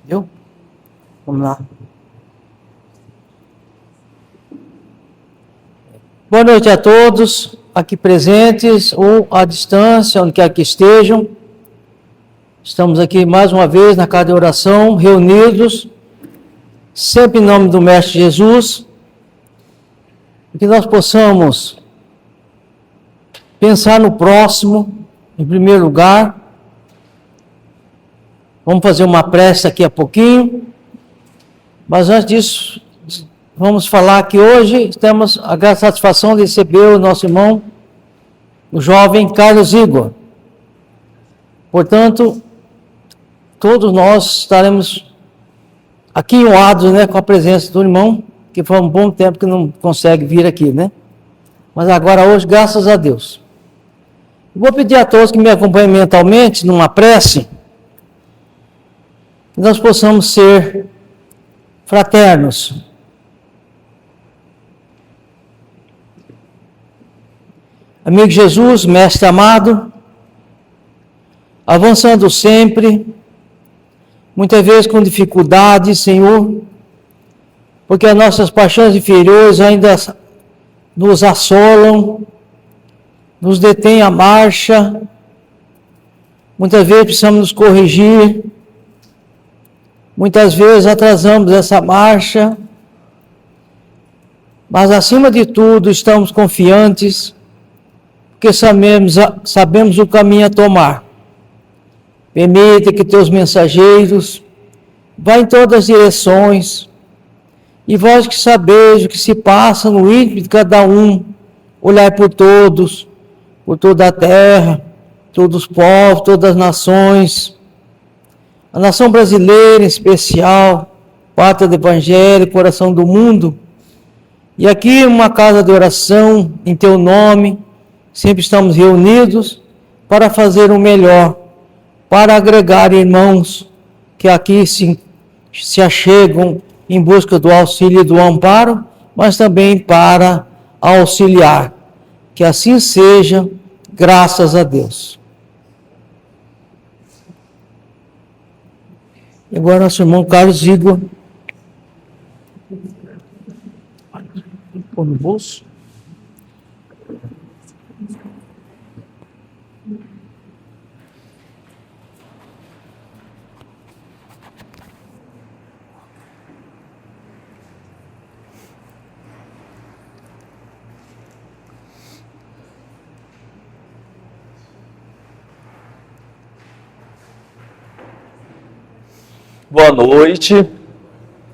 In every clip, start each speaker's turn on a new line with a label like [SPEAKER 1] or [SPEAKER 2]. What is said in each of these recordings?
[SPEAKER 1] Viu? Vamos lá. Boa noite a todos aqui presentes ou à distância, onde quer que estejam. Estamos aqui mais uma vez na casa de oração, reunidos, sempre em nome do Mestre Jesus, e que nós possamos pensar no próximo, em primeiro lugar. Vamos fazer uma prece aqui a pouquinho, mas antes disso, vamos falar que hoje temos a grande satisfação de receber o nosso irmão, o jovem Carlos Igor. Portanto, todos nós estaremos aqui honrados, né, com a presença do irmão, que foi um bom tempo que não consegue vir aqui, né? Mas agora hoje, graças a Deus. Vou pedir a todos que me acompanhem mentalmente numa prece, que nós possamos ser fraternos. Amigo Jesus, Mestre amado, avançando sempre, muitas vezes com dificuldade, Senhor, porque as nossas paixões inferiores ainda nos assolam, nos detêm a marcha, muitas vezes precisamos nos corrigir, muitas vezes atrasamos essa marcha, mas acima de tudo estamos confiantes, porque sabemos o caminho a tomar. Permita que teus mensageiros vá em todas as direções, e vós que sabeis o que se passa no íntimo de cada um, olhai por todos, por toda a terra, todos os povos, todas as nações, a nação brasileira em especial, pátria do Evangelho, coração do mundo, e aqui uma casa de oração em teu nome, sempre estamos reunidos para fazer o melhor, para agregar irmãos que aqui se achegam em busca do auxílio e do amparo, mas também para auxiliar. Que assim seja, graças a Deus. E agora nosso irmão Carlos Igor. Põe no bolso.
[SPEAKER 2] Boa noite,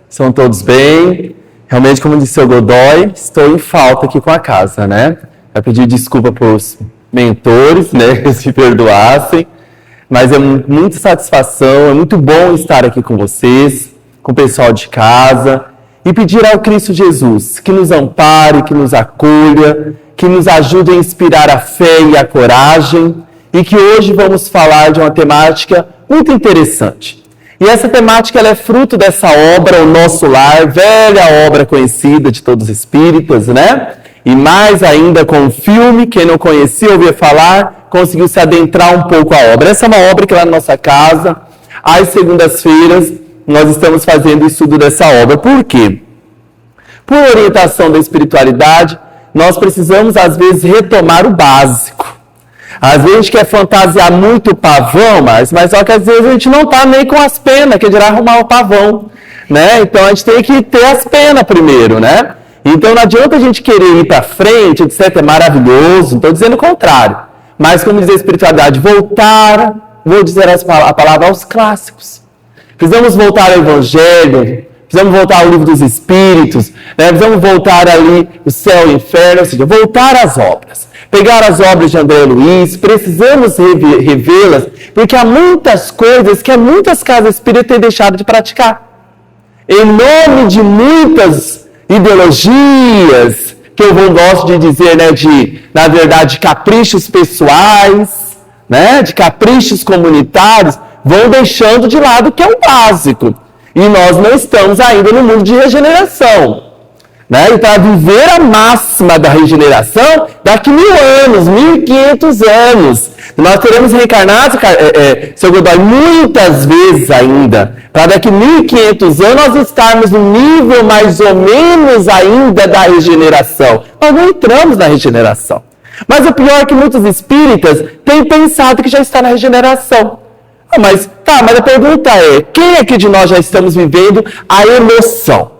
[SPEAKER 2] são todos bem? Realmente, como disse o Godoy, estou em falta aqui com a casa, né? Eu pedi desculpa para os mentores, né, que se perdoassem, mas é muita satisfação, é muito bom estar aqui com vocês, com o pessoal de casa, e pedir ao Cristo Jesus que nos ampare, que nos acolha, que nos ajude a inspirar a fé e a coragem, e que hoje vamos falar de uma temática muito interessante. E essa temática ela é fruto dessa obra, O Nosso Lar, velha obra conhecida de todos os espíritas, né? E mais ainda com o filme, quem não conhecia, ouvia falar, conseguiu se adentrar um pouco à obra. Essa é uma obra que lá na nossa casa, às segundas-feiras, nós estamos fazendo o estudo dessa obra. Por quê? Por orientação da espiritualidade, nós precisamos às vezes retomar o básico. Às vezes a gente quer fantasiar muito o pavão, mas só que às vezes a gente não está nem com as penas, que dirá arrumar o pavão, né? Então a gente tem que ter as penas primeiro, né? Então não adianta a gente querer ir para frente, etc, é maravilhoso, não estou dizendo o contrário. Mas como diz a espiritualidade, voltar, vou dizer a palavra aos clássicos. Precisamos voltar ao Evangelho, precisamos voltar ao Livro dos Espíritos, né? Precisamos voltar ali o céu e o inferno, ou seja, voltar às obras. Pegar as obras de André Luiz, precisamos revê-las, porque há muitas coisas que muitas casas espíritas têm deixado de praticar. Em nome de muitas ideologias, que eu gosto de dizer, né, na verdade, caprichos pessoais, né, de caprichos comunitários, vão deixando de lado o que é o básico. E nós não estamos ainda no mundo de regeneração. né? E para viver a máxima da regeneração, daqui 1000 anos, 1500 anos. Nós teremos reencarnado, Sr. Godoy, muitas vezes ainda, para daqui 1500 anos nós estarmos no nível mais ou menos ainda da regeneração. Nós não entramos na regeneração. Mas o pior é que muitos espíritas têm pensado que já está na regeneração. Mas a pergunta é, quem aqui de nós já estamos vivendo a emoção?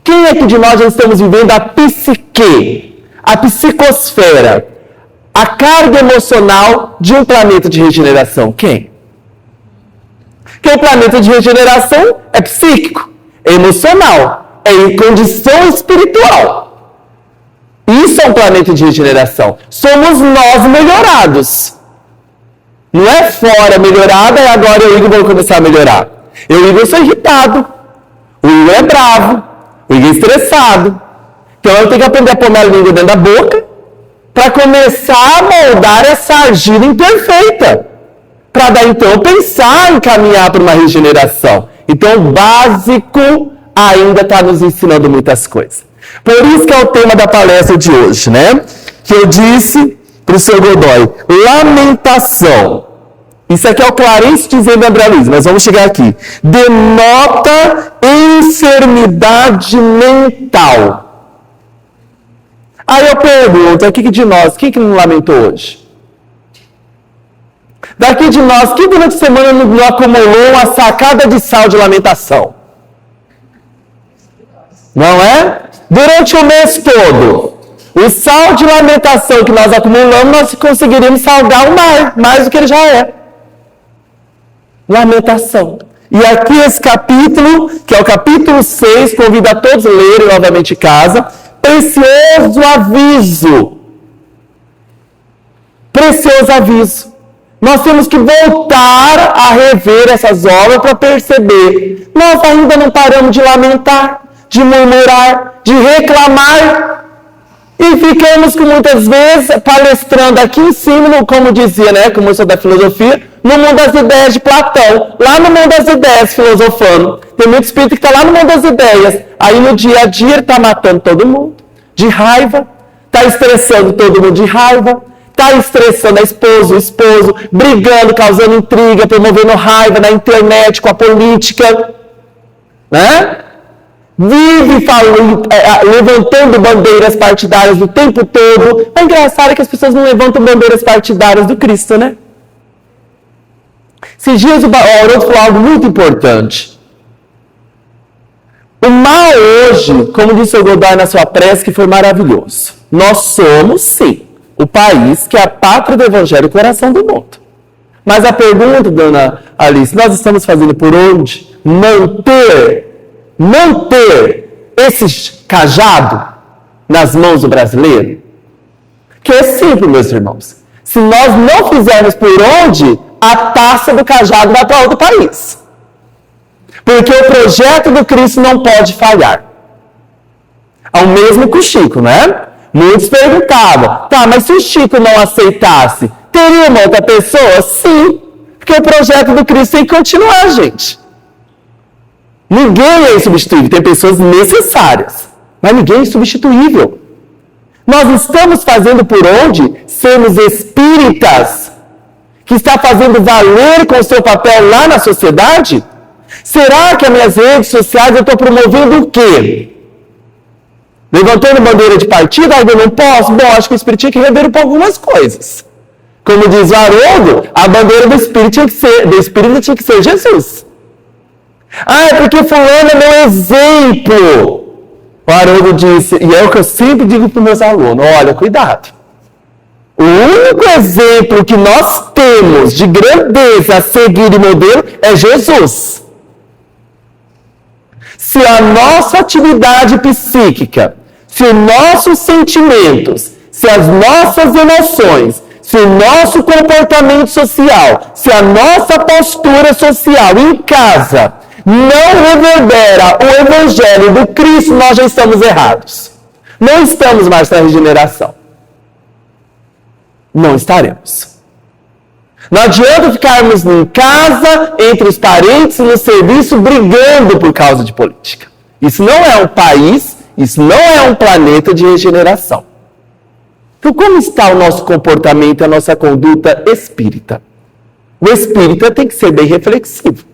[SPEAKER 2] Quem aqui de nós já estamos vivendo a psique, a psicosfera, a carga emocional de um planeta de regeneração? Quem? Porque o planeta de regeneração é psíquico, é emocional, é em condição espiritual. Isso é um planeta de regeneração. Somos nós melhorados. Não é fora melhorada e agora eu e o Igor vou começar a melhorar. Eu e o Igor sou irritado. O Igor é bravo. O Igor é estressado. Então eu tenho que aprender a pôr minha língua dentro da boca para começar a moldar essa argila imperfeita. Para daí então pensar em caminhar para uma regeneração. Então o básico ainda está nos ensinando muitas coisas. Por isso que é o tema da palestra de hoje, né? Que eu disse para o Sr. Godoy, lamentação. Isso aqui é o Clarence dizendo André Luiz, mas vamos chegar aqui. Denota enfermidade mental. Aí eu pergunto, aqui de nós, quem que não lamentou hoje? Daqui de nós, quem durante a semana não acumulou uma sacada de sal de lamentação? Não é? Durante o mês todo, o sal de lamentação que nós acumulamos, nós conseguiríamos salgar o mar, mais do que ele já é. Lamentação. E aqui esse capítulo, que é o capítulo 6, convido a todos a lerem novamente em casa, precioso aviso. Precioso aviso. Nós temos que voltar a rever essas obras para perceber. Nós ainda não paramos de lamentar, de murmurar, de reclamar. E ficamos muitas vezes palestrando aqui em cima, como dizia, né, como eu sou da filosofia, no mundo das ideias de Platão. Lá no mundo das ideias, filosofando. Tem muito espírito que está lá no mundo das ideias. Aí no dia a dia ele está matando todo mundo, de raiva. Está estressando todo mundo de raiva. Está estressando a esposa, o esposo, brigando, causando intriga, promovendo raiva na internet, com a política. Né? Vive levantando bandeiras partidárias o tempo todo. É engraçado que as pessoas não levantam bandeiras partidárias do Cristo, né? Esses dias o Haroldo falou algo muito importante. O mal hoje, como disse o Godoy na sua prece, que foi maravilhoso. Nós somos, sim, o país que é a pátria do Evangelho e o coração do mundo. Mas a pergunta, dona Alice, nós estamos fazendo por onde? Manter esse cajado nas mãos do brasileiro? Que é simples, meus irmãos. Se nós não fizermos por onde, a taça do cajado vai para outro país. Porque o projeto do Cristo não pode falhar. Ao mesmo que o Chico, né? Muitos perguntavam, mas se o Chico não aceitasse, teria uma outra pessoa? Sim, porque o projeto do Cristo tem que continuar, gente. Ninguém é insubstituível, tem pessoas necessárias, mas ninguém é insubstituível. Nós estamos fazendo por onde? Sermos espíritas, que está fazendo valer com o seu papel lá na sociedade? Será que as minhas redes sociais eu estou promovendo o quê? Levantando bandeira de partido? Eu não posso? Bom, acho que o Espírito tinha que rever um pouco algumas coisas. Como diz o Haroldo, a bandeira do Espírito tinha que ser Jesus. É porque fulano é meu exemplo. O Haroldo disse, e é o que eu sempre digo para os meus alunos, olha, cuidado. O único exemplo que nós temos de grandeza a seguir e modelo é Jesus. Se a nossa atividade psíquica, se os nossos sentimentos, se as nossas emoções, se o nosso comportamento social, se a nossa postura social em casa não reverbera o Evangelho do Cristo, nós já estamos errados. Não estamos mais na regeneração. Não estaremos. Não adianta ficarmos em casa, entre os parentes, no serviço, brigando por causa de política. Isso não é um país Isso não é um planeta de regeneração. Então, como está o nosso comportamento, a nossa conduta espírita? O espírita tem que ser bem reflexivo.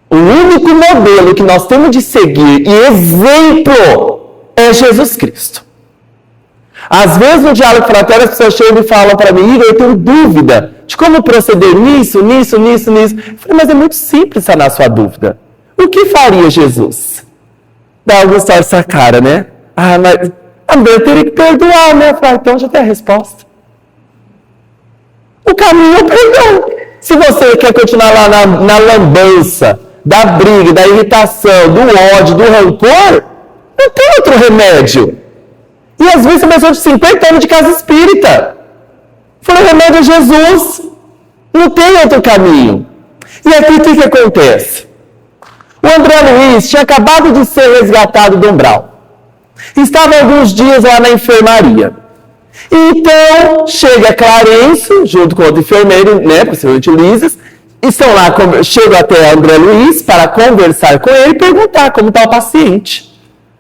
[SPEAKER 2] O único modelo que nós temos de seguir e exemplo é Jesus Cristo. Às vezes, no diálogo fraterno, as pessoas chegam e falam para mim, eu tenho dúvida de como proceder nisso. Eu falei, mas é muito simples sanar sua dúvida. O que faria Jesus? Dá alguns torce essa cara, né? Mas eu teria que perdoar, né? Eu falei, então já tem a resposta. O caminho é o perdão. Se você quer continuar lá na lambança, da briga, da irritação, do ódio, do rancor, não tem outro remédio. E às vezes a pessoa de 50 anos de casa espírita. Falei, o remédio é Jesus. Não tem outro caminho. E aqui o que acontece? O André Luiz tinha acabado de ser resgatado do umbral. Estava alguns dias lá na enfermaria. Então, chega Clarencio, junto com outro enfermeiro, né, possivelmente Lisas, estão lá, chegam até André Luiz para conversar com ele e perguntar como está o paciente.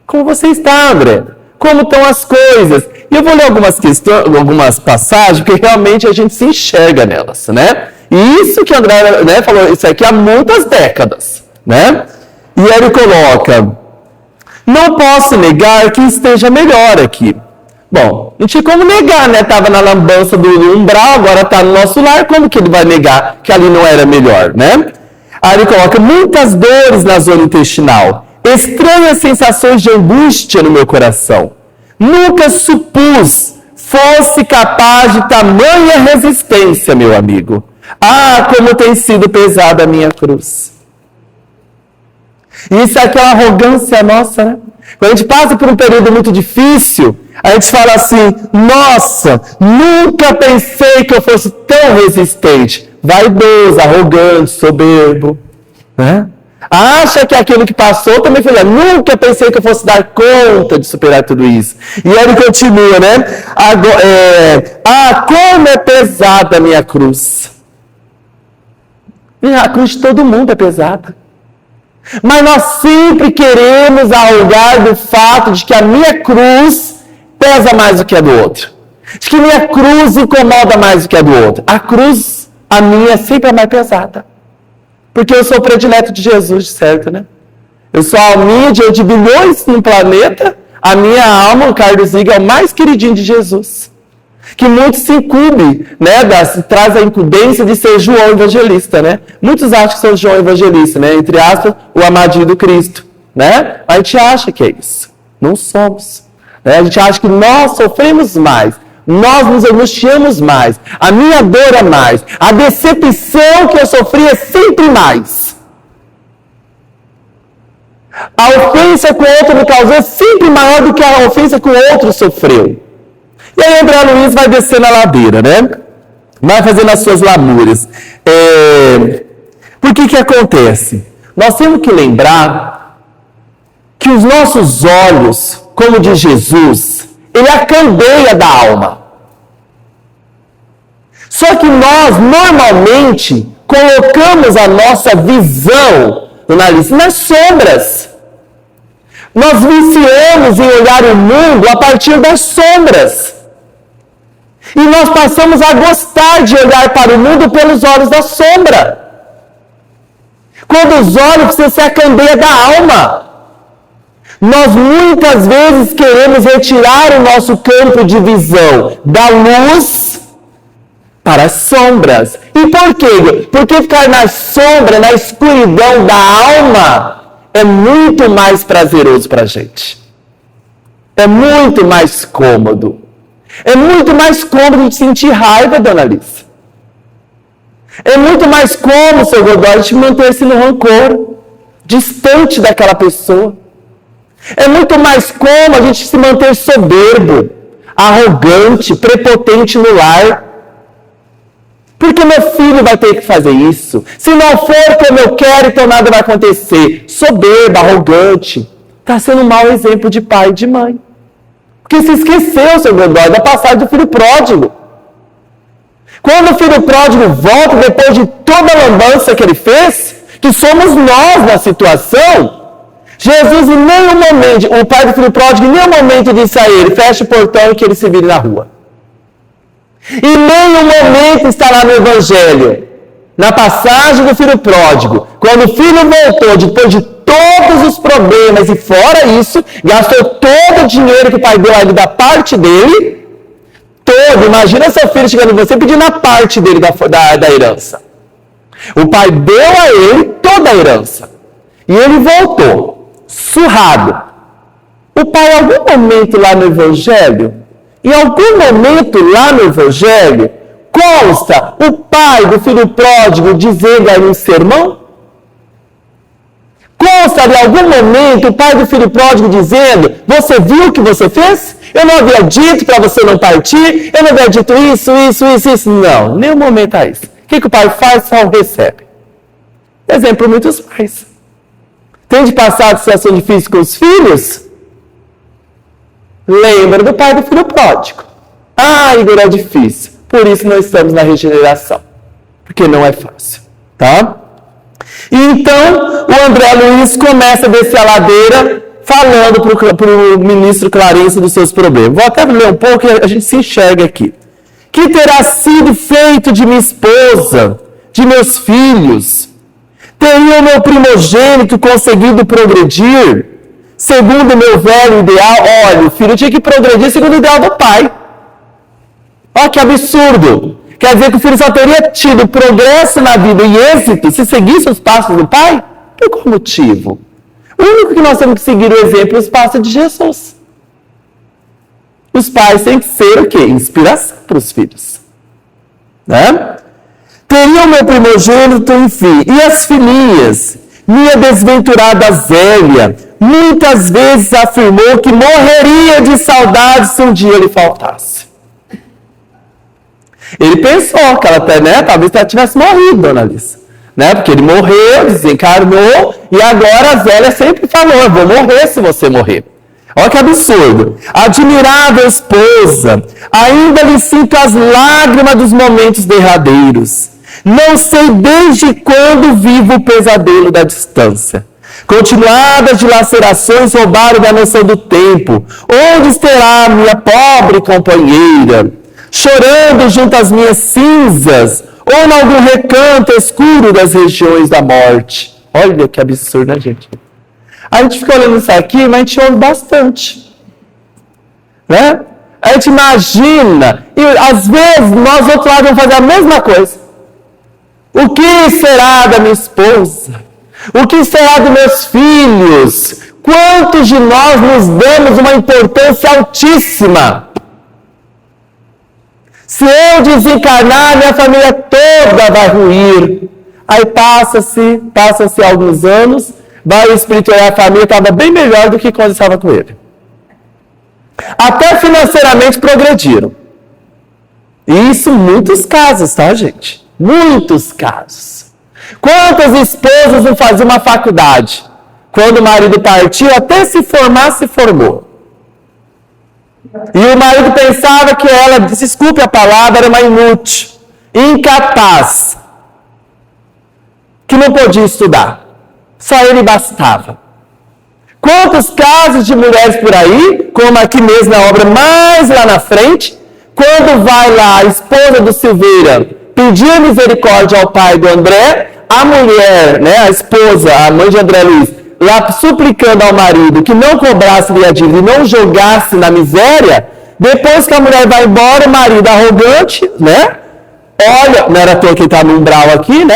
[SPEAKER 2] Como você está, André? Como estão as coisas? E eu vou ler algumas passagens, porque realmente a gente se enxerga nelas, né? E isso que André, né, falou, isso aqui há muitas décadas, né? E ele coloca, não posso negar que esteja melhor aqui. Bom, não tinha como negar, né? Estava na lambança do umbral, agora está no nosso lar, como que ele vai negar que ali não era melhor, né? Aí ele coloca, muitas dores na zona intestinal, estranhas sensações de angústia no meu coração. Nunca supus fosse capaz de tamanha resistência, meu amigo. Ah, como tem sido pesada a minha cruz. Isso é aquela arrogância nossa, né? Quando a gente passa por um período muito difícil, a gente fala assim, nossa, nunca pensei que eu fosse tão resistente. Vaidoso, arrogante, soberbo, né? Acha que aquilo que passou também foi, nunca pensei que eu fosse dar conta de superar tudo isso. E ele continua, né? Como é pesada a minha cruz. E a cruz de todo mundo é pesada. Mas nós sempre queremos arrogar do fato de que a minha cruz pesa mais do que a do outro. De que minha cruz incomoda mais do que a do outro. A cruz, a minha, sempre é mais pesada. Porque eu sou o predileto de Jesus, certo, né? Eu sou a alminha de bilhões no planeta. A minha alma, o Carlos Ziga, é o mais queridinho de Jesus. Que muitos se incumbem, né? Traz a incumbência de ser João Evangelista, né? Muitos acham que são João Evangelista, né? Entre aspas, o amadinho do Cristo, né? A gente acha que é isso. Não somos. Né? A gente acha que nós sofremos mais. Nós nos angustiamos mais. A minha dor é mais. A decepção que eu sofri é sempre mais. A ofensa que o outro me causou é sempre maior do que a ofensa que o outro sofreu. E aí André Luiz vai descer na ladeira, né? Vai fazendo as suas lamúrias. Por que acontece? Nós temos que lembrar que os nossos olhos, como de Jesus, ele é a candeia da alma. Só que nós, normalmente, colocamos a nossa visão no nariz nas sombras. Nós viciamos em olhar o mundo a partir das sombras. E nós passamos a gostar de olhar para o mundo pelos olhos da sombra. Quando os olhos precisam ser a candeia da alma. Nós muitas vezes queremos retirar o nosso campo de visão da luz para as sombras. E por quê? Porque ficar na sombra, na escuridão da alma, é muito mais prazeroso para a gente. É muito mais cômodo. É muito mais cômodo de sentir raiva, dona Alice. É muito mais cômodo, seu Godoy, de manter-se no rancor, distante daquela pessoa. É muito mais cômodo a gente se manter soberbo, arrogante, prepotente no lar. Porque meu filho vai ter que fazer isso. Se não for como eu quero, então nada vai acontecer. Soberbo, arrogante. Está sendo um mau exemplo de pai e de mãe. Porque se esqueceu, seu Godoy, da passagem do filho pródigo. Quando o filho pródigo volta, depois de toda a lambança que ele fez, que somos nós na situação, Jesus, em nenhum momento, o pai do filho pródigo, em nenhum momento disse a ele, fecha o portão e que ele se vire na rua. Em nenhum momento está lá no Evangelho, na passagem do filho pródigo, quando o filho voltou, depois de todos os problemas, e fora isso, gastou todo o dinheiro que o pai deu a ele da parte dele, todo, imagina seu filho chegando em você pedindo a parte dele da herança. O pai deu a ele toda a herança, e ele voltou, surrado. O pai, em algum momento lá no Evangelho, consta o pai do filho pródigo dizendo aí um sermão? Consta em algum momento o pai do filho pródigo dizendo, você viu o que você fez? Eu não havia dito para você não partir, eu não havia dito isso. Não, nenhum momento é isso. O que o pai faz? Só recebe. Exemplo, muitos pais. Tem de passar situação difícil com os filhos? Lembra do pai do filho pródigo. Igor, é difícil. Por isso não estamos na regeneração. Porque não é fácil. Tá? E então, o André Luiz começa a descer a ladeira falando para o ministro Clarencio dos seus problemas. Vou até ler um pouco, a gente se enxerga aqui. Que terá sido feito de minha esposa, de meus filhos? Teria o meu primogênito conseguido progredir segundo o meu velho ideal? Olha, o filho tinha que progredir segundo o ideal do pai. Olha que absurdo! Quer dizer que o filho só teria tido progresso na vida e êxito se seguisse os passos do pai? Por qual motivo? O único que nós temos que seguir o exemplo é os passos de Jesus. Os pais têm que ser o quê? Inspiração para os filhos. Né? Teria o meu primogênito, enfim, e as filhinhas. Minha desventurada Zélia muitas vezes afirmou que morreria de saudade se um dia lhe faltasse. Ele pensou que ela até, talvez ela tivesse morrido, dona Alice. Porque ele morreu, desencarnou, e agora a Zélia sempre falou, eu vou morrer se você morrer. Olha que absurdo. Admirável esposa, ainda lhe sinto as lágrimas dos momentos derradeiros. Não sei desde quando vivo o pesadelo da distância. Continuadas dilacerações roubaram da noção do tempo. Onde estará minha pobre companheira? Chorando junto às minhas cinzas, ou em algum recanto escuro das regiões da morte. Olha que absurdo, né, gente? A gente fica olhando isso aqui, mas a gente ouve bastante. Né? A gente imagina, e às vezes nós, do outro lado, vamos fazer a mesma coisa. O que será da minha esposa? O que será dos meus filhos? Quantos de nós nos damos uma importância altíssima? Se eu desencarnar, minha família toda vai ruir. Aí passa-se alguns anos, vai o espírito olhar a família, estava bem melhor do que quando estava com ele. Até financeiramente progrediram. E isso em muitos casos, tá, gente? Muitos casos. Quantas esposas não faziam uma faculdade? Quando o marido partiu, até se formar, se formou. E o marido pensava que ela, desculpe a palavra, era uma inútil, incapaz, que não podia estudar. Só ele bastava. Quantos casos de mulheres por aí, como aqui mesmo na obra, mais lá na frente, quando vai lá a esposa do Silveira pedir misericórdia ao pai do André, a mulher, a esposa, a mãe de André Luiz, lá suplicando ao marido que não cobrasse a dívida e não jogasse na miséria, depois que a mulher vai embora, o marido arrogante, olha, não era à toa que ele está no umbral aqui,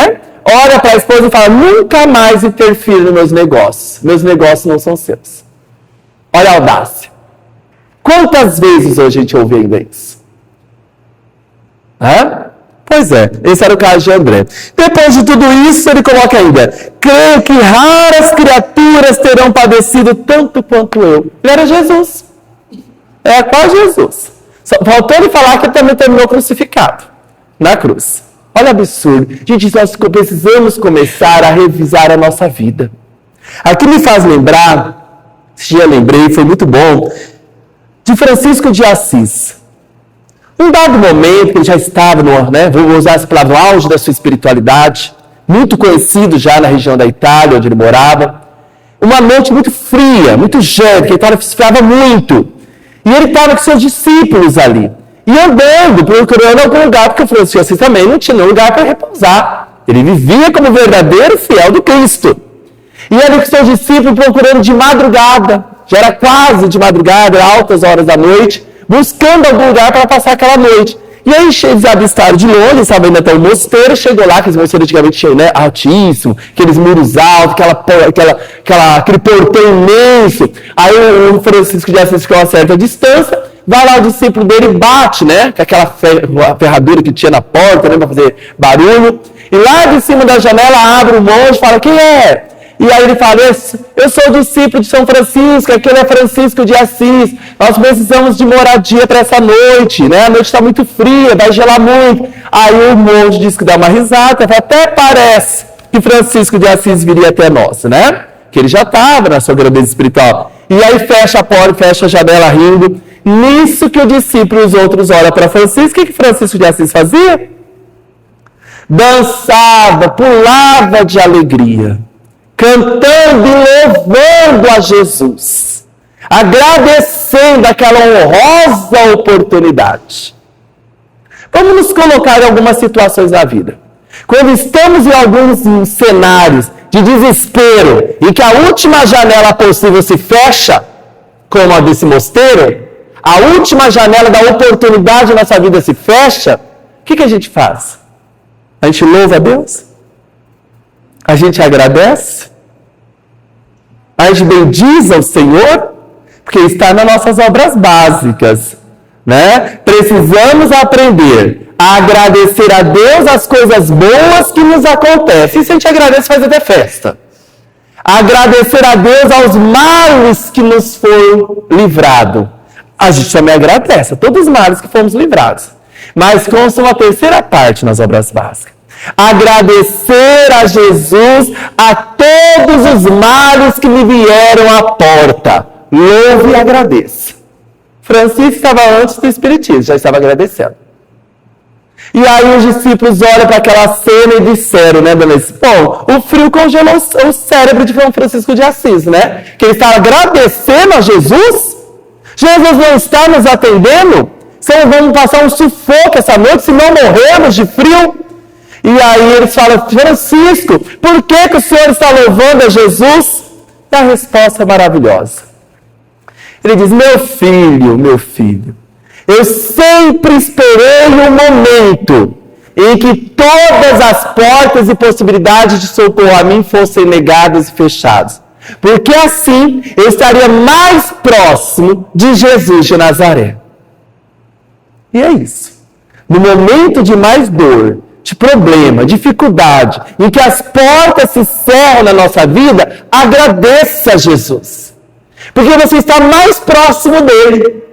[SPEAKER 2] olha para a esposa e fala, nunca mais interfira nos meus negócios não são seus. Olha a audácia. Quantas vezes hoje a gente ouve ainda isso? Pois é, esse era o caso de André. Depois de tudo isso, ele coloca ainda, creio que raras criaturas terão padecido tanto quanto eu. Ele era Jesus. É quase Jesus. Faltou ele falar que ele também terminou crucificado na cruz. Olha o absurdo. Gente, nós precisamos começar a revisar a nossa vida. Aqui me faz lembrar, esse dia eu lembrei, foi muito bom, de Francisco de Assis. Um dado momento, ele já estava vou usar essa palavra, no auge da sua espiritualidade, muito conhecido já na região da Itália, onde ele morava. uma noite muito fria, muito gélida, que ele esfriava muito. E ele estava com seus discípulos ali. E andando, procurando algum lugar, porque Francisco de Assis também não tinha nenhum lugar para repousar. Ele vivia como verdadeiro fiel do Cristo. E ele com seus discípulos procurando de madrugada, já era quase de madrugada, altas horas da noite, buscando algum lugar para passar aquela noite. E aí eles avistaram de longe, estava indo até o mosteiro, chegou lá, aqueles mosteiros antigamente tinham, né, altíssimo, aqueles muros altos, aquele portão imenso. Aí o Francisco de Assis ficou a uma certa distância, vai lá o discípulo dele bate, né, com aquela ferradura que tinha na porta, né, para fazer barulho. E lá de cima da janela abre o monge e fala, quem é? E aí ele fala, eu sou discípulo de São Francisco, aquele é Francisco de Assis, nós precisamos de moradia para essa noite, né? A noite está muito fria, vai gelar muito. Aí o monge diz que dá uma risada, fala, até parece que Francisco de Assis viria até nós, né? Que ele já estava na sua grandeza espiritual. E aí fecha a porta, fecha a janela rindo. Nisso que o discípulo e os outros olham para Francisco, o que Francisco de Assis fazia? Dançava, pulava de alegria, cantando e louvando a Jesus, agradecendo aquela honrosa oportunidade. Vamos nos colocar em algumas situações da vida. Quando estamos em alguns cenários de desespero e que a última janela possível se fecha, como a desse mosteiro, a última janela da oportunidade na nossa vida se fecha, o que a gente faz? A gente louva a Deus? A gente agradece? A gente bendiz ao Senhor? Porque está nas nossas obras básicas, né? Precisamos aprender a agradecer a Deus as coisas boas que nos acontecem. Isso a gente agradece, faz até festa. Agradecer a Deus aos males que nos foi livrado. A gente também agradece a todos os males que fomos livrados. Mas consta uma terceira parte nas obras básicas. Agradecer a Jesus a todos os males que lhe vieram à porta. Louve e agradeça. Francisco estava antes do Espiritismo, já estava agradecendo. E aí os discípulos olham para aquela cena e disseram, né, dona Alice? Bom, o frio congelou o cérebro de São Francisco de Assis, né? Que ele estava agradecendo a Jesus. Jesus não está nos atendendo? Vamos passar um sufoco essa noite, se não morrermos de frio. E aí eles falam, Francisco, por que o senhor está louvando a Jesus? E a resposta é maravilhosa. Ele diz, meu filho, eu sempre esperei um momento em que todas as portas e possibilidades de socorro a mim fossem negadas e fechadas. Porque assim eu estaria mais próximo de Jesus de Nazaré. E é isso. No momento de mais dor, de problema, dificuldade, em que as portas se cerram na nossa vida, agradeça a Jesus. Porque você está mais próximo dele.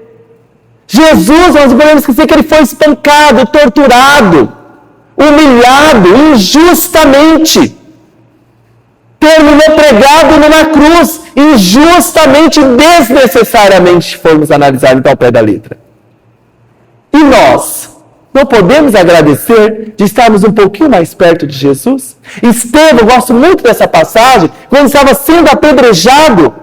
[SPEAKER 2] Jesus, nós não podemos esquecer que ele foi espancado, torturado, humilhado, injustamente. Terminou pregado numa cruz, injustamente, desnecessariamente, se formos analisar então ao pé da letra. E nós não podemos agradecer de estarmos um pouquinho mais perto de Jesus? Estevão, eu gosto muito dessa passagem, quando estava sendo apedrejado,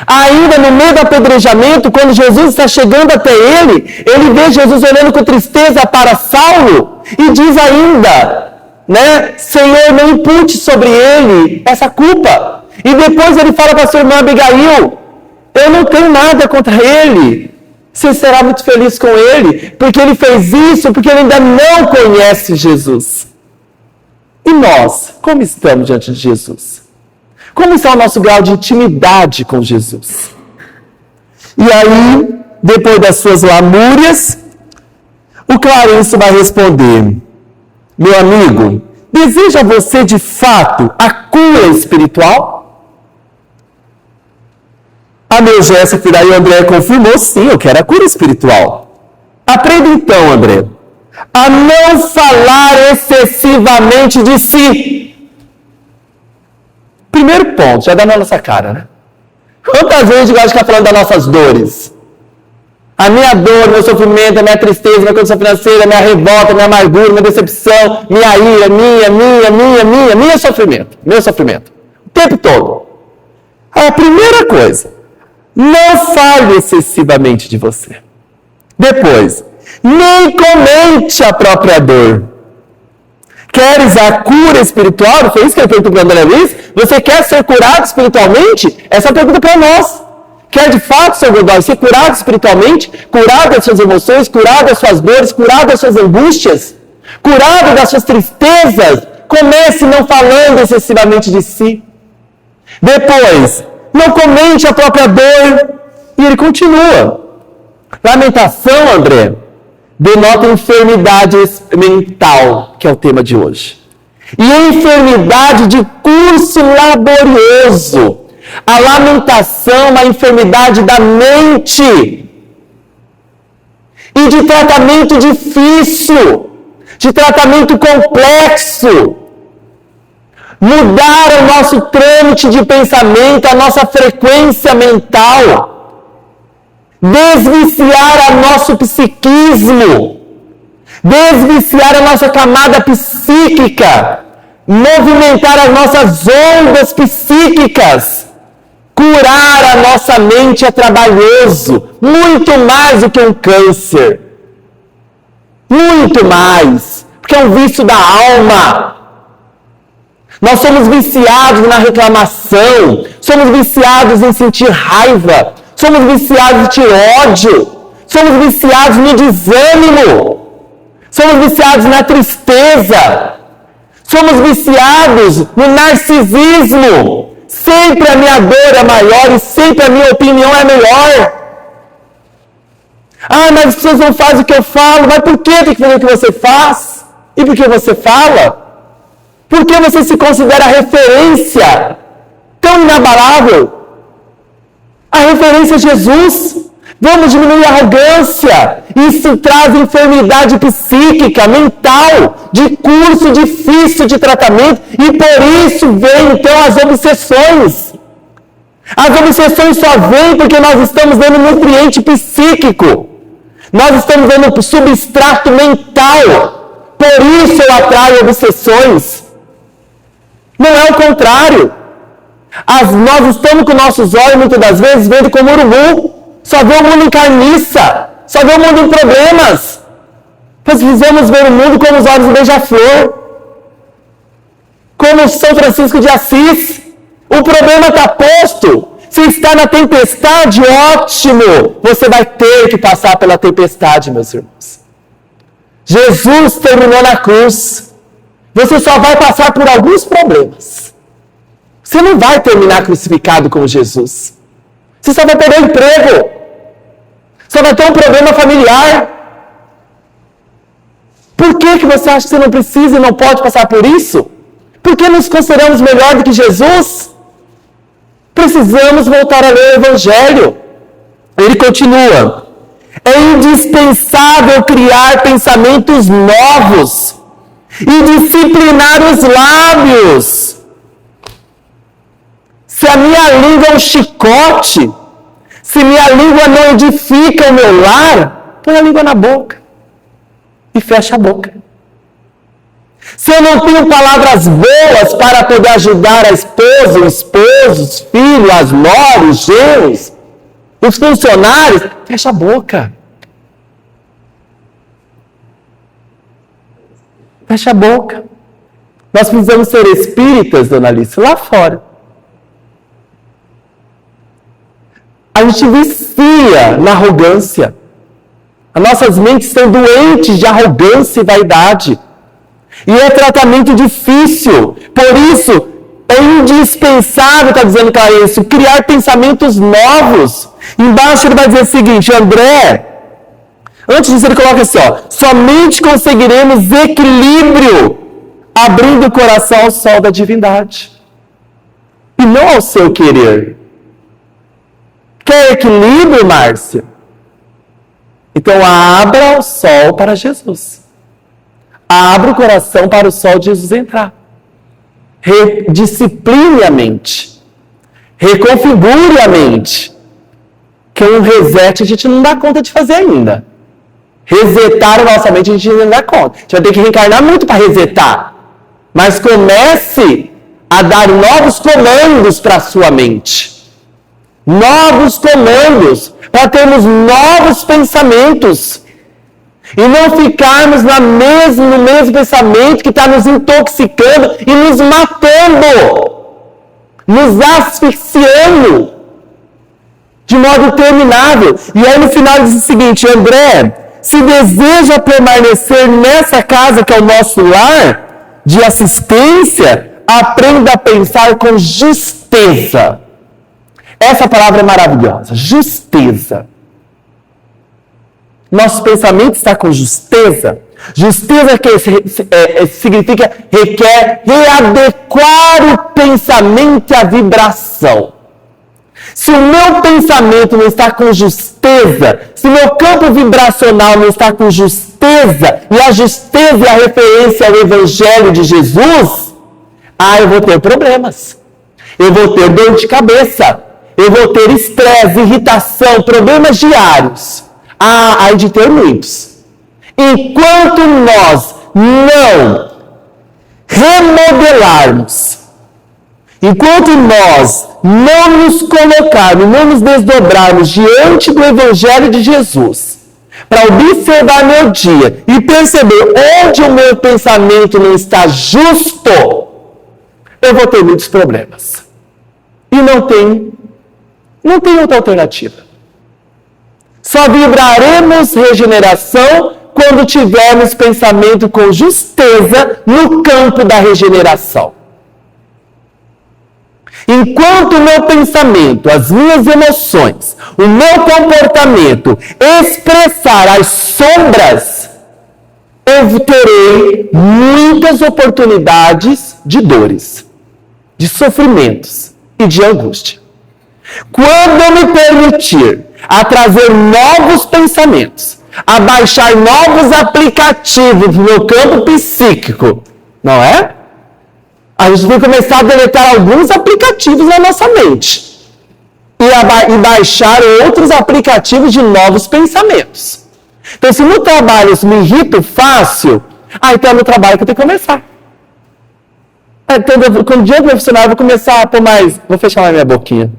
[SPEAKER 2] ainda no meio do apedrejamento, quando Jesus está chegando até ele vê Jesus olhando com tristeza para Saulo e diz ainda, né, Senhor, não impute sobre ele essa culpa. E depois ele fala para sua irmã Abigail, eu não tenho nada contra ele. Você será muito feliz com ele, porque ele fez isso, porque ele ainda não conhece Jesus. E nós, como estamos diante de Jesus? Como está o nosso grau de intimidade com Jesus? E aí, depois das suas lamúrias, o Clarencio vai responder, meu amigo, deseja você de fato a cura espiritual? A meu gesto, que daí o André confirmou, sim, eu quero a cura espiritual. Aprenda então, André, a não falar excessivamente de si. Primeiro ponto, já dá na nossa cara, né? Quantas vezes a gente gosta de ficar falando das nossas dores? A minha dor, meu sofrimento, a minha tristeza, minha condição financeira, minha revolta, minha amargura, minha decepção, minha ira, minha sofrimento, meu sofrimento. O tempo todo. A primeira coisa, não fale excessivamente de você. Depois, nem comente a própria dor. Queres a cura espiritual? Foi isso que ele perguntou para André Luiz? Você quer ser curado espiritualmente? Essa é a pergunta para nós. Quer de fato, seu Godoy, ser curado espiritualmente? Curado das suas emoções, curado das suas dores, curado das suas angústias? Curado das suas tristezas? Comece não falando excessivamente de si. Depois, não comente a própria dor. E ele continua. Lamentação, André, denota enfermidade mental, que é o tema de hoje. E enfermidade de curso laborioso. A lamentação é uma enfermidade da mente. E de tratamento difícil. De tratamento complexo. Mudar o nosso trâmite de pensamento, a nossa frequência mental. Desviciar o nosso psiquismo. Desviciar a nossa camada psíquica. Movimentar as nossas ondas psíquicas. Curar a nossa mente é trabalhoso. Muito mais do que um câncer. Muito mais. Porque é um vício da alma. Nós somos viciados na reclamação. Somos viciados em sentir raiva. Somos viciados em sentir ódio. Somos viciados no desânimo. Somos viciados na tristeza. Somos viciados no narcisismo. Sempre a minha dor é maior e sempre a minha opinião é melhor. Ah, mas as pessoas não fazem o que eu falo. Mas por que tem que fazer o que você faz? E por que você fala? Por que você se considera referência tão inabalável? A referência é Jesus. Vamos diminuir a arrogância. Isso traz enfermidade psíquica, mental, de curso difícil de tratamento. E por isso vem então as obsessões. As obsessões só vêm porque nós estamos dando nutriente psíquico. Nós estamos dando substrato mental. Por isso eu atraio obsessões. Não é o contrário. Nós estamos com nossos olhos, muitas das vezes, vendo como urubu. Só vê o mundo em carniça. Só vê o mundo em problemas. Precisamos ver o mundo como os olhos do beija-flor. Como São Francisco de Assis. O problema está posto. Se está na tempestade, ótimo. Você vai ter que passar pela tempestade, meus irmãos. Jesus terminou na cruz. Você só vai passar por alguns problemas. Você não vai terminar crucificado como Jesus. Você só vai perder o emprego. Você vai ter um problema familiar. Por que você acha que você não precisa e não pode passar por isso? Por que nos consideramos melhor do que Jesus? Precisamos voltar a ler o Evangelho. Ele continua. É indispensável criar pensamentos novos e disciplinar os lábios. Se a minha língua é um chicote, se minha língua não edifica o meu lar, põe a língua na boca e fecha a boca. Se eu não tenho palavras boas para poder ajudar a esposa, o esposo, os filhos, as noras, os genros, os funcionários, fecha a boca. Fecha a boca. Nós precisamos ser espíritas, dona Alice, lá fora. A gente vicia na arrogância. As nossas mentes estão doentes de arrogância e vaidade. E é tratamento difícil. Por isso, é indispensável, está dizendo Clarencio, criar pensamentos novos. Embaixo ele vai dizer o seguinte, André, antes disso ele coloca assim, ó, somente conseguiremos equilíbrio abrindo o coração ao sol da divindade. E não ao seu querer. Quer equilíbrio, Márcia? Então abra o sol para Jesus. Abra o coração para o sol de Jesus entrar. Rediscipline a mente. Reconfigure a mente. Que um reset a gente não dá conta de fazer ainda. Resetar a nossa mente a gente não dá conta. A gente vai ter que reencarnar muito para resetar. Mas comece a dar novos comandos para a sua mente. novos comandos, para termos novos pensamentos. E não ficarmos no mesmo pensamento que está nos intoxicando e nos matando, nos asfixiando de modo interminável. E aí no final diz o seguinte: André, se deseja permanecer nessa casa que é o nosso lar de assistência, aprenda a pensar com justeza. Essa palavra é maravilhosa, justeza. Nosso pensamento está com justeza. Justeza que significa, requer readequar o pensamento à vibração. Se o meu pensamento não está com justeza, se o meu campo vibracional não está com justeza, e a justeza é a referência ao Evangelho de Jesus, eu vou ter problemas. Eu vou ter dor de cabeça. Eu vou ter estresse, irritação, problemas diários. Aí de ter muitos. Enquanto nós não remodelarmos, enquanto nós não nos colocarmos, não nos desdobrarmos diante do Evangelho de Jesus, para observar meu dia e perceber onde o meu pensamento não está justo, eu vou ter muitos problemas. E não tem outra alternativa. Só vibraremos regeneração quando tivermos pensamento com justeza no campo da regeneração. Enquanto o meu pensamento, as minhas emoções, o meu comportamento expressar as sombras, eu terei muitas oportunidades de dores, de sofrimentos e de angústia. Quando eu me permitir a trazer novos pensamentos, a baixar novos aplicativos no meu campo psíquico, não é? A gente vai começar a deletar alguns aplicativos na nossa mente e baixar outros aplicativos de novos pensamentos. Então, se no trabalho eu me irrito fácil, então é no trabalho que eu tenho que começar. Então, quando o dia profissional, eu vou começar a pôr mais... Vou fechar mais minha boquinha.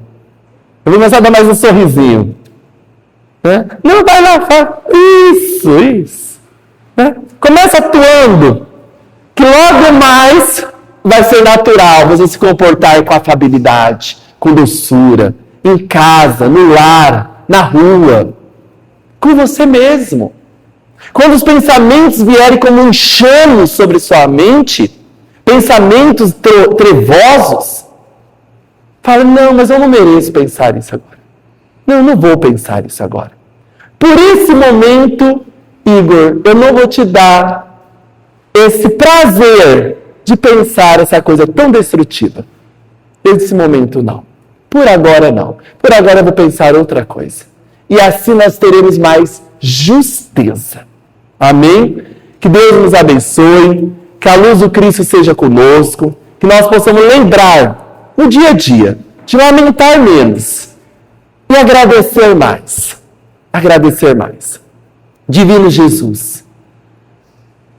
[SPEAKER 2] Eu vou começar a dar mais um sorrisinho. Né? Não, vai lá, fala. Isso. Né? Começa atuando. Que logo mais vai ser natural você se comportar com afabilidade, com doçura, em casa, no lar, na rua, com você mesmo. Quando os pensamentos vierem como um enxame sobre sua mente, pensamentos trevosos, fala, não, mas eu não mereço pensar isso agora. Não, eu não vou pensar isso agora. Por esse momento, Igor, eu não vou te dar esse prazer de pensar essa coisa tão destrutiva. Nesse momento, não. Por agora, não. Por agora, eu vou pensar outra coisa. E assim nós teremos mais justeza. Amém? Que Deus nos abençoe, que a luz do Cristo seja conosco, que nós possamos lembrar no dia a dia de lamentar menos e agradecer mais. Agradecer mais. Divino Jesus,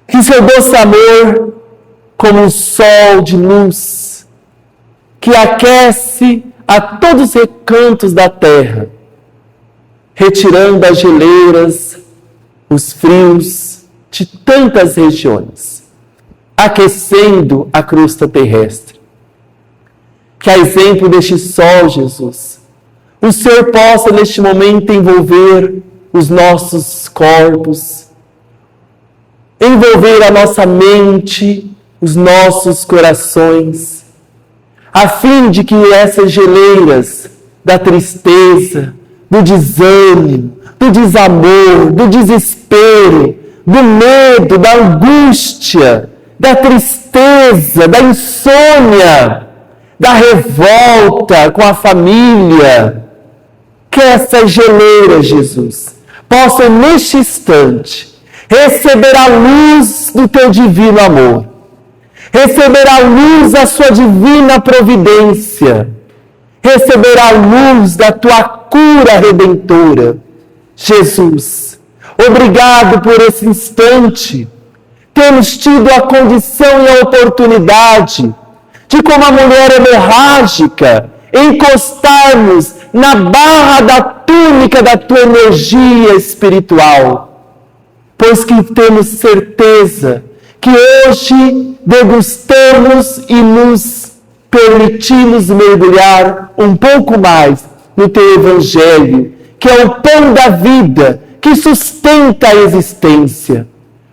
[SPEAKER 2] que seu doce amor, como um sol de luz, que aquece a todos os recantos da terra, retirando as geleiras, os frios de tantas regiões, aquecendo a crosta terrestre. Que a exemplo deste sol, Jesus, o Senhor possa neste momento envolver os nossos corpos, envolver a nossa mente, os nossos corações, a fim de que essas geleiras da tristeza, do desânimo, do desamor, do desespero, do medo, da angústia, da tristeza, da insônia, da revolta com a família, que essas geleiras, Jesus, possam neste instante receber a luz do teu divino amor, receber a luz da sua divina providência, receber a luz da tua cura redentora. Jesus, obrigado por esse instante. Temos tido a condição e a oportunidade de, como a mulher hemorrágica, encostarmos na barra da túnica da tua energia espiritual, pois que temos certeza que hoje degustamos e nos permitimos mergulhar um pouco mais no teu Evangelho, que é o pão da vida, que sustenta a existência.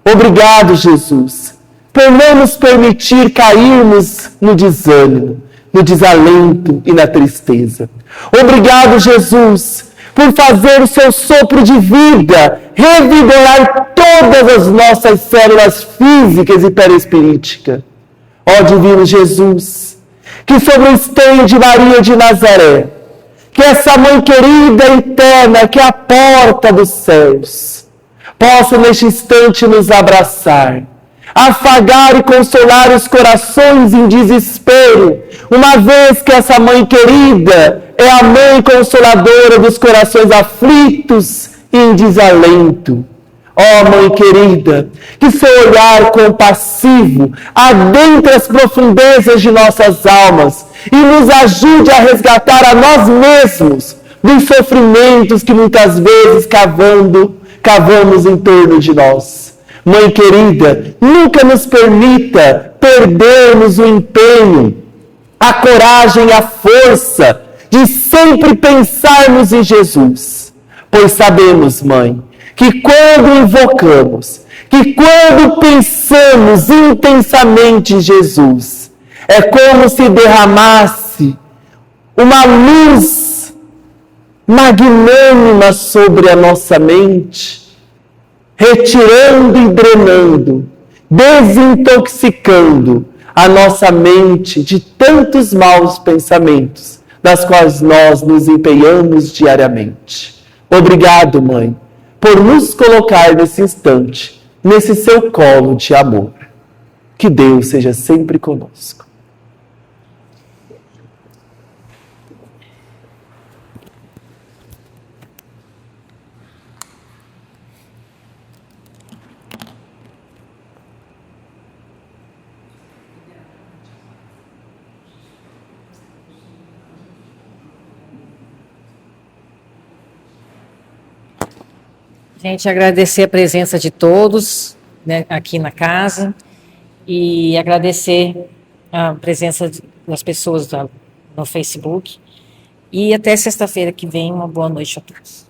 [SPEAKER 2] Obrigado, Jesus, por não nos permitir cairmos no desânimo, no desalento e na tristeza. Obrigado, Jesus, por fazer o seu sopro de vida revigorar todas as nossas células físicas e perispiríticas. Ó divino Jesus, que sobre o esteio de Maria de Nazaré, que essa mãe querida e eterna, que é a porta dos céus, possa neste instante nos abraçar, afagar e consolar os corações em desespero, uma vez que essa mãe querida é a mãe consoladora dos corações aflitos e em desalento. Ó mãe querida, que seu olhar compassivo adentre as profundezas de nossas almas e nos ajude a resgatar a nós mesmos dos sofrimentos que muitas vezes cavamos em torno de nós. Mãe querida, nunca nos permita perdermos o empenho, a coragem e a força de sempre pensarmos em Jesus. Pois sabemos, Mãe, que quando invocamos, que quando pensamos intensamente em Jesus, é como se derramasse uma luz magnânima sobre a nossa mente, retirando e drenando, desintoxicando a nossa mente de tantos maus pensamentos, das quais nós nos empenhamos diariamente. Obrigado, Mãe, por nos colocar nesse instante, nesse seu colo de amor. Que Deus seja sempre conosco.
[SPEAKER 3] Gente, agradecer a presença de todos, né, aqui na casa e agradecer a presença das pessoas no Facebook. E até sexta-feira que vem, uma boa noite a todos.